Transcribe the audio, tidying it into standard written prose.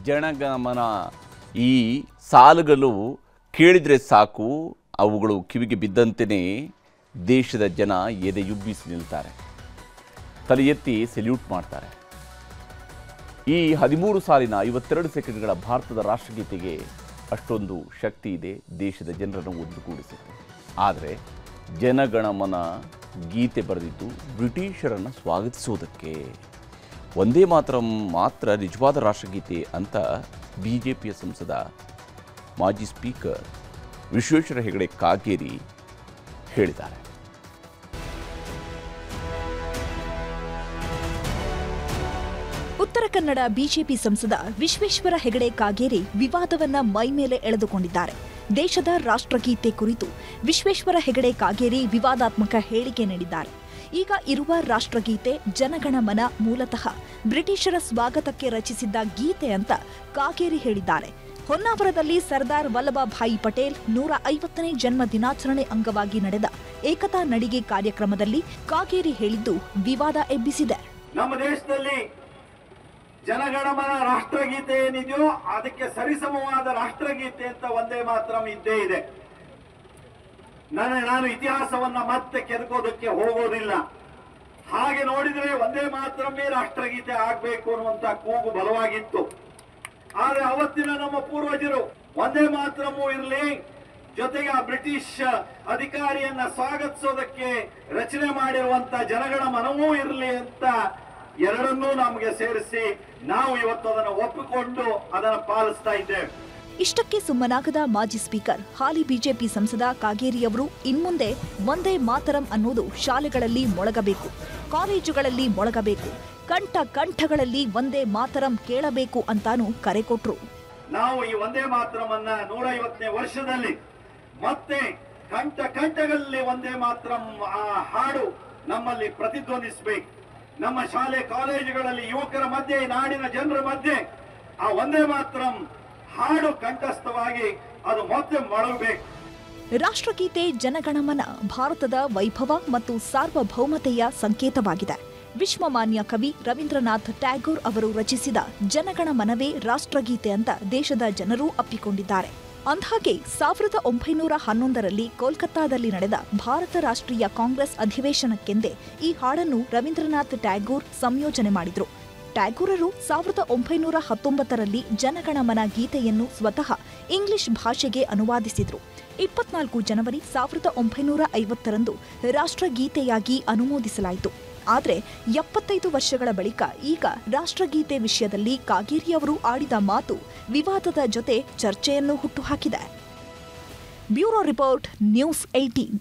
ಜನಗಣಮನ ಈ ಸಾಲುಗಳು ಕೇಳಿದರೆ ಸಾಕು, ಅವುಗಳು ಕಿವಿಗೆ ಬಿದ್ದಂತೆಯೇ ದೇಶದ ಜನ ಎದೆಯುಬ್ಬಿಸಿ ನಿಲ್ತಾರೆ, ತಲೆ ಎತ್ತಿ ಸೆಲ್ಯೂಟ್ ಮಾಡ್ತಾರೆ. ಈ 13 ಸಾಲಿನ 52 ಸೆಕೆಂಡ್ಗಳ ಭಾರತದ ರಾಷ್ಟ್ರಗೀತೆಗೆ ಅಷ್ಟೊಂದು ಶಕ್ತಿ ಇದೆ, ದೇಶದ ಜನರನ್ನು ಒಂದುಗೂಡಿಸುತ್ತೆ. ಆದರೆ ಜನಗಣಮನ ಗೀತೆ ಬರೆದಿದ್ದು ಬ್ರಿಟಿಷರನ್ನು ಸ್ವಾಗತಿಸುವುದಕ್ಕೆ. ಒಂದೇ ಮಾತ್ರ ನಿಜವಾದ ರಾಷ್ಟ್ರಗೀತೆ ಅಂತ ಬಿಜೆಪಿಯ ಸಂಸದ ಮಾಜಿ ಸ್ಪೀಕರ್ ವಿಶ್ವೇಶ್ವರ ಹೆಗಡೆ ಕಾಗೇರಿ ಹೇಳಿದ್ದಾರೆ. ಉತ್ತರ ಕನ್ನಡ ಬಿಜೆಪಿ ಸಂಸದ ವಿಶ್ವೇಶ್ವರ ಹೆಗಡೆ ಕಾಗೇರಿ ವಿವಾದವನ್ನ ಮೈಮೇಲೆ ಎಳೆದುಕೊಂಡಿದ್ದಾರೆ. ದೇಶದ ರಾಷ್ಟ್ರಗೀತೆ ಕುರಿತು ವಿಶ್ವೇಶ್ವರ ಹೆಗಡೆ ಕಾಗೇರಿ ವಿವಾದಾತ್ಮಕ ಹೇಳಿಕೆ ನೀಡಿದ್ದಾರೆ. ಈಗ ಇರುವ ರಾಷ್ಟ್ರಗೀತೆ ಜನಗಣಮನ ಮೂಲತಃ ಬ್ರಿಟಿಷರ ಸ್ವಾಗತಕ್ಕೆ ರಚಿಸಿದ್ದ ಗೀತೆ ಅಂತ ಕಾಗೇರಿ ಹೇಳಿದ್ದಾರೆ. ಹೊನ್ನಾವರದಲ್ಲಿ ಸರ್ದಾರ್ ವಲ್ಲಭಭಾಯಿ ಪಟೇಲ್ 150ನೇ ಜನ್ಮ ದಿನಾಚರಣೆ ಅಂಗವಾಗಿ ನಡೆದ ಏಕತಾ ನಡಿಗೆ ಕಾರ್ಯಕ್ರಮದಲ್ಲಿ ಕಾಗೇರಿ ಹೇಳಿದ್ದು ವಿವಾದ ಎಬ್ಬಿಸಿದೆ. ನಮ್ಮ ದೇಶದಲ್ಲಿ ಜನಗಣಮನ ರಾಷ್ಟ್ರಗೀತೆ ಏನಿದೆಯೋ ಅದಕ್ಕೆ ಸರಿಸಮವಾದ ರಾಷ್ಟ್ರಗೀತೆ ಅಂತ ಒಂದೇ ಮಾತ್ರ ಇದ್ದೇ ಇದೆ. ನಾನು ಇತಿಹಾಸವನ್ನ ಮತ್ತೆ ಕೆದಕೋದಕ್ಕೆ ಹೋಗೋದಿಲ್ಲ. ಹಾಗೆ ನೋಡಿದ್ರೆ ಒಂದೇ ಮಾತ್ರಮೇ ರಾಷ್ಟ್ರಗೀತೆ ಆಗ್ಬೇಕು ಅನ್ನುವಂತ ಕೂಗು ಬಲವಾಗಿತ್ತು. ಆದ್ರೆ ಅವತ್ತಿನ ನಮ್ಮ ಪೂರ್ವಜರು ಒಂದೇ ಮಾತ್ರಮೂ ಇರಲಿ, ಜೊತೆಗೆ ಆ ಬ್ರಿಟಿಷ್ ಅಧಿಕಾರಿಯನ್ನ ಸ್ವಾಗತಿಸೋದಕ್ಕೆ ರಚನೆ ಮಾಡಿರುವಂತ ಜನಗಣಮನವೂ ಇರಲಿ ಅಂತ ಎರಡನ್ನೂ ನಮಗೆ ಸೇರಿಸಿ ನಾವು ಇವತ್ತು ಅದನ್ನು ಒಪ್ಪಿಕೊಂಡು ಅದನ್ನು ಪಾಲಿಸ್ತಾ ಇದ್ದೇವೆ. ಇಷ್ಟಕ್ಕೆ ಸುಮ್ಮನಾಗದ ಮಾಜಿ ಸ್ಪೀಕರ್ ಹಾಲಿ ಬಿಜೆಪಿ ಸಂಸದ ಕಾಗೇರಿಯವರು ಇನ್ಮುಂದೆ ಒಂದೇ ಮಾತರಂ ಅನ್ನೋದು ಶಾಲೆಗಳಲ್ಲಿ ಮೊಳಗಬೇಕು, ಕಾಲೇಜುಗಳಲ್ಲಿ ಮೊಳಗಬೇಕು, ಕಂಠಗಳಲ್ಲಿ ಒಂದೇ ಮಾತರಂ ಕೇಳಬೇಕು ಅಂತಾನೂ ಕರೆ ಕೊಟ್ರು. ನಾವು ಈ ಒಂದೇ ಮಾತರಮನ್ನ 150ನೇ ವರ್ಷದಲ್ಲಿ ಮತ್ತೆ ಕಂಠಗಳಲ್ಲಿ ಒಂದೇ ಮಾತರಂ ಆ ಹಾಡು ನಮ್ಮಲ್ಲಿ ಪ್ರತಿಧ್ವನಿಸಬೇಕು. ನಮ್ಮ ಶಾಲೆ ಕಾಲೇಜುಗಳಲ್ಲಿ ಯುವಕರ ಮಧ್ಯೆ, ನಾಡಿನ ಜನರ ಮಧ್ಯೆ ಆ ಒಂದೇ ಮಾತರಂ ಹಾಡು ಕಂಠಸ್ಥವಾಗಿ ಅದು ಮತ್ತೆ ಮೊಳಗಬೇಕು. ರಾಷ್ಟ್ರಗೀತೆ ಜನಗಣಮನ ಭಾರತದ ವೈಭವ ಮತ್ತು ಸಾರ್ವಭೌಮತೆಯ ಸಂಕೇತವಾಗಿದೆ. ವಿಶ್ವಮಾನ್ಯ ಕವಿ ರವೀಂದ್ರನಾಥ್ ಟ್ಯಾಗೋರ್ ಅವರು ರಚಿಸಿದ ಜನಗಣಮನವೇ ರಾಷ್ಟ್ರಗೀತೆ ಅಂತ ದೇಶದ ಜನರೂ ಅಪ್ಪಿಕೊಂಡಿದ್ದಾರೆ. ಅಂದ್ಹಾಗೆ 1911ರಲ್ಲಿ ಕೋಲ್ಕತ್ತಾದಲ್ಲಿ ನಡೆದ ಭಾರತ ರಾಷ್ಟ್ರೀಯ ಕಾಂಗ್ರೆಸ್ ಅಧಿವೇಶನಕ್ಕೆಂದೇ ಈ ಹಾಡನ್ನು ರವೀಂದ್ರನಾಥ್ ಟ್ಯಾಗೋರ್ ಸಂಯೋಜನೆ ಮಾಡಿದ್ರು. ಟ್ಯಾಗೋರರು 1919ರಲ್ಲಿ ಜನಗಣಮನ ಗೀತೆಯನ್ನು ಸ್ವತಃ ಇಂಗ್ಲಿಷ್ ಭಾಷೆಗೆ ಅನುವಾದಿಸಿದ್ರು. 24 ಜನವರಿ 1950ರಂದು ರಾಷ್ಟ್ರಗೀತೆಯಾಗಿ ಅನುಮೋದಿಸಲಾಯಿತು. ಆದರೆ 75 ವರ್ಷಗಳ ಬಳಿಕ ಈಗ ರಾಷ್ಟ್ರಗೀತೆ ವಿಷಯದಲ್ಲಿ ಕಾಗೇರಿಯವರು ಆಡಿದ ಮಾತು ವಿವಾದದ ಜೊತೆ ಚರ್ಚೆಯನ್ನು ಹುಟ್ಟುಹಾಕಿದೆ. Bureau report, news 18.